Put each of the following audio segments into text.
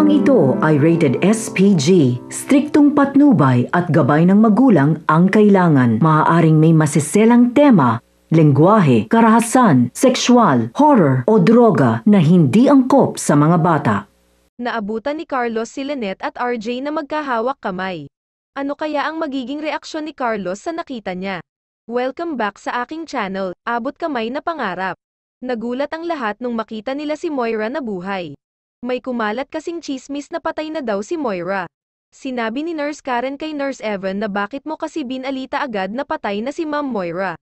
Programang ito ay rated SPG. Striktong patnubay at gabay ng magulang ang kailangan. Maaaring may masiselang tema, lengguwahe, karahasan, sexual, horror o droga na hindi angkop sa mga bata. Naabutan ni Carlos si Lynette at RJ na magkahawak kamay. Ano kaya ang magiging reaksyon ni Carlos sa nakita niya? Welcome back sa aking channel, Abot Kamay na Pangarap. Nagulat ang lahat nung makita nila si Moira na buhay. May kumalat kasing chismis na patay na daw si Moira. Sinabi ni Nurse Karen kay Nurse Evan na bakit mo kasi binalita agad na patay na si Ma'am Moira.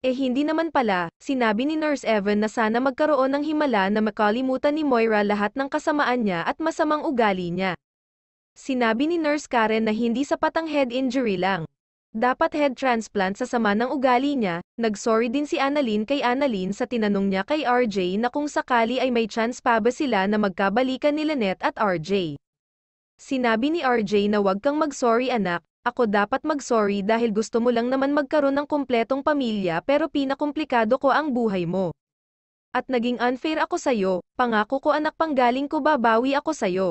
Hindi naman pala, sinabi ni Nurse Evan na sana magkaroon ng himala na makalimutan ni Moira lahat ng kasamaan niya at masamang ugali niya. Sinabi ni Nurse Karen na hindi sapat ang head injury lang. Dapat head transplant sa sama ng ugali niya. Nag-sorry din si Annalyn kay Annalyn sa tinanong niya kay RJ na kung sakali ay may chance pa ba sila na magkabalikan ni Lynette at RJ. Sinabi ni RJ na wag kang mag-sorry anak, ako dapat mag-sorry dahil gusto mo lang naman magkaroon ng kumpletong pamilya pero pinakomplikado ko ang buhay mo. At naging unfair ako sa'yo, pangako ko anak panggaling ko babawi ako sa'yo.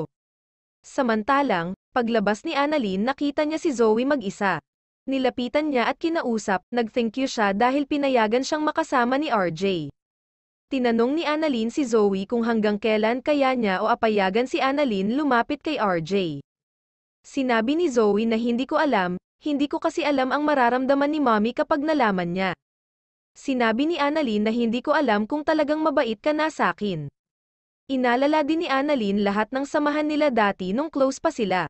Samantalang, paglabas ni Annalyn nakita niya si Zoe mag-isa. Nilapitan niya at kinausap, nag-thank you siya dahil pinayagan siyang makasama ni RJ. Tinanong ni Annalyn si Zoe kung hanggang kailan kaya niya o apayagan si Annalyn lumapit kay RJ. Sinabi ni Zoe na hindi ko alam, hindi ko kasi alam ang mararamdaman ni Mommy kapag nalaman niya. Sinabi ni Annalyn na hindi ko alam kung talagang mabait ka na sakin. Inalala din ni Annalyn lahat ng samahan nila dati nung close pa sila.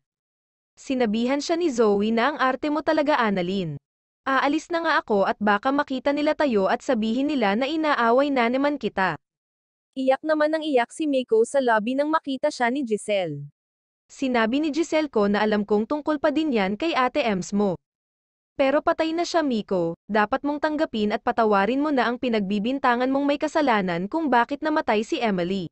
Sinabihan siya ni Zoe na ang arte mo talaga Annalyn. Aalis na nga ako at baka makita nila tayo at sabihin nila na inaaway na naman kita. Iyak naman ng iyak si Miko sa lobby nang makita siya ni Giselle. Sinabi ni Giselle ko na alam kong tungkol pa din yan kay Ate Ems mo. Pero patay na siya Miko, dapat mong tanggapin at patawarin mo na ang pinagbibintangan mong may kasalanan kung bakit namatay si Emily.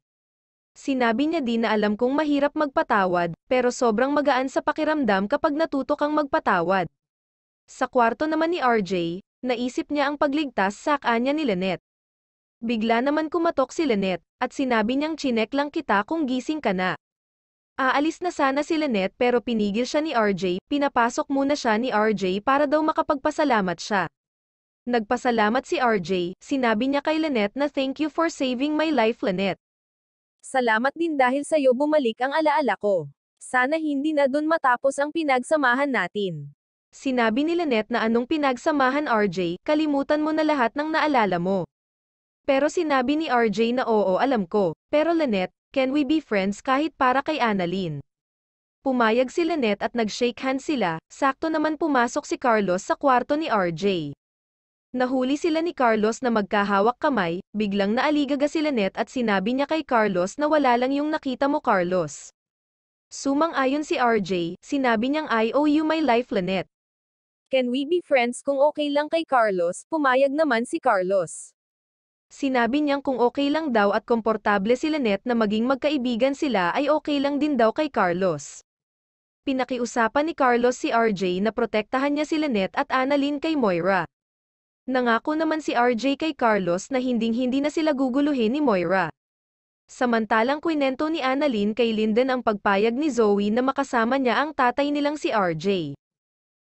Sinabi niya din na alam kong mahirap magpatawad, pero sobrang magaan sa pakiramdam kapag natuto kang magpatawad. Sa kwarto naman ni RJ, naisip niya ang pagligtas sa kanya ni Lynette. Bigla naman kumatok si Lynette, at sinabi niyang chinek lang kita kung gising ka na. Aalis na sana si Lynette pero pinigil siya ni RJ, pinapasok muna siya ni RJ para daw makapagpasalamat siya. Nagpasalamat si RJ, sinabi niya kay Lynette na thank you for saving my life Lynette. Salamat din dahil sa'yo bumalik ang alaala ko. Sana hindi na dun matapos ang pinagsamahan natin. Sinabi ni Lynette na anong pinagsamahan RJ, kalimutan mo na lahat ng naalala mo. Pero sinabi ni RJ na oo alam ko, pero Lynette, can we be friends kahit para kay Annalyn? Pumayag si Lynette at nag-shake hands sila, sakto naman pumasok si Carlos sa kwarto ni RJ. Nahuli sila ni Carlos na magkahawak kamay, biglang naaligaga si Lynette at sinabi niya kay Carlos na wala lang yung nakita mo Carlos. Sumang-ayon si RJ, sinabi niyang I owe you my life Lynette. Can we be friends kung okay lang kay Carlos? Pumayag naman si Carlos. Sinabi niyang kung okay lang daw at komportable si Lynette na maging magkaibigan sila ay okay lang din daw kay Carlos. Pinakiusapan ni Carlos si RJ na protektahan niya si Lynette at Annalyn kay Moira. Nangako naman si RJ kay Carlos na hinding-hindi na sila guguluhin ni Moira. Samantalang kwinento ni Annalyn kay Linden ang pagpayag ni Zoe na makasama niya ang tatay nilang si RJ.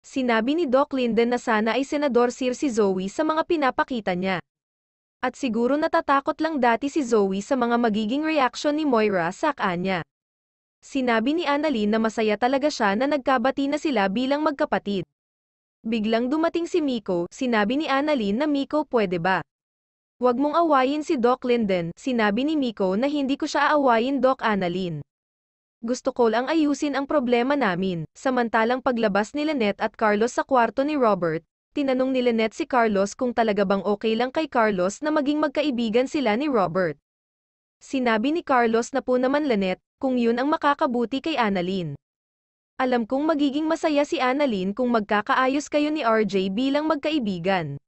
Sinabi ni Doc Linden na sana ay senador si Zoe sa mga pinapakita niya. At siguro natatakot lang dati si Zoe sa mga magiging reaksyon ni Moira sa kanya. Sinabi ni Annalyn na masaya talaga siya na nagkabati na sila bilang magkapatid. Biglang dumating si Miko, sinabi ni Annalyn na Miko pwede ba? Huwag mong awayin si Doc Linden, sinabi ni Miko na hindi ko siya aawayin Doc Annalyn. Gusto ko lang ayusin ang problema namin. Samantalang paglabas ni Lynette at Carlos sa kwarto ni Robert, tinanong ni Lynette si Carlos kung talaga bang okay lang kay Carlos na maging magkaibigan sila ni Robert. Sinabi ni Carlos na po naman Lynette, kung yun ang makakabuti kay Annalyn. Alam kong magiging masaya si Annalyn kung magkakaayos kayo ni RJ bilang magkaibigan.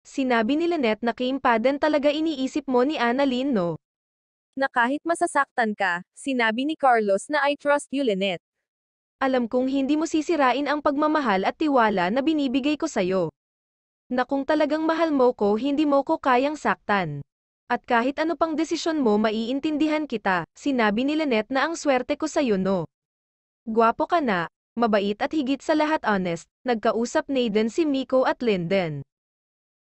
Sinabi ni Lynette na Kim Paden talaga iniisip mo ni Annalyn no? Na kahit masasaktan ka, sinabi ni Carlos na I trust you Lynette. Alam kong hindi mo sisirain ang pagmamahal at tiwala na binibigay ko sa'yo. Na kung talagang mahal mo ko hindi mo ko kayang saktan. At kahit ano pang desisyon mo maiintindihan kita, sinabi ni Lynette na ang swerte ko sa'yo no. Gwapo ka na, mabait at higit sa lahat honest, nagkausap Nathan si Miko at Linden.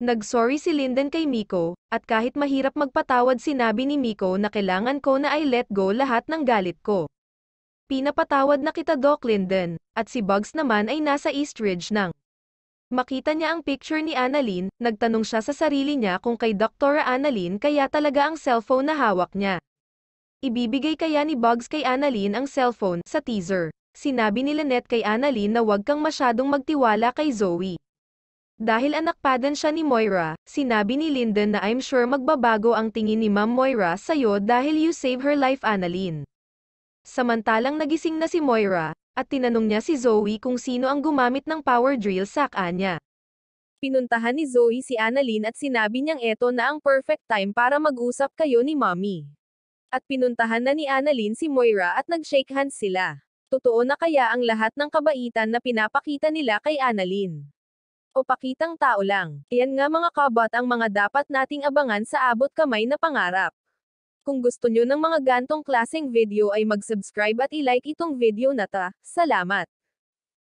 Nag-sorry si Linden kay Miko, at kahit mahirap magpatawad sinabi ni Miko na kailangan ko na I let go lahat ng galit ko. Pinapatawad na kita Doc Linden, at si Bugs naman ay nasa East Ridge nang. Makita niya ang picture ni Annalyn, nagtanong siya sa sarili niya kung kay Dr. Annalyn kaya talaga ang cellphone na hawak niya. Ibibigay kaya ni Bugs kay Annalyn ang cellphone sa teaser. Sinabi ni Lynette kay Annalyn na huwag kang masyadong magtiwala kay Zoe. Dahil anak pa din siya ni Moira, sinabi ni Linden na I'm sure magbabago ang tingin ni Ma'am Moira sa'yo dahil you save her life Annalyn. Samantalang nagising na si Moira, at tinanong niya si Zoe kung sino ang gumamit ng power drill sa kanya. Pinuntahan ni Zoe si Annalyn at sinabi niyang eto na ang perfect time para mag-usap kayo ni Mommy. At pinuntahan na ni Annalyn si Moira at nag-shake hands sila. Totoo na kaya ang lahat ng kabaitan na pinapakita nila kay Annalyn? O pakitang tao lang? Yan nga mga kabot ang mga dapat nating abangan sa abot kamay na pangarap. Kung gusto nyo ng mga gantong klaseng video ay mag-subscribe at i-like itong video na ta. Salamat!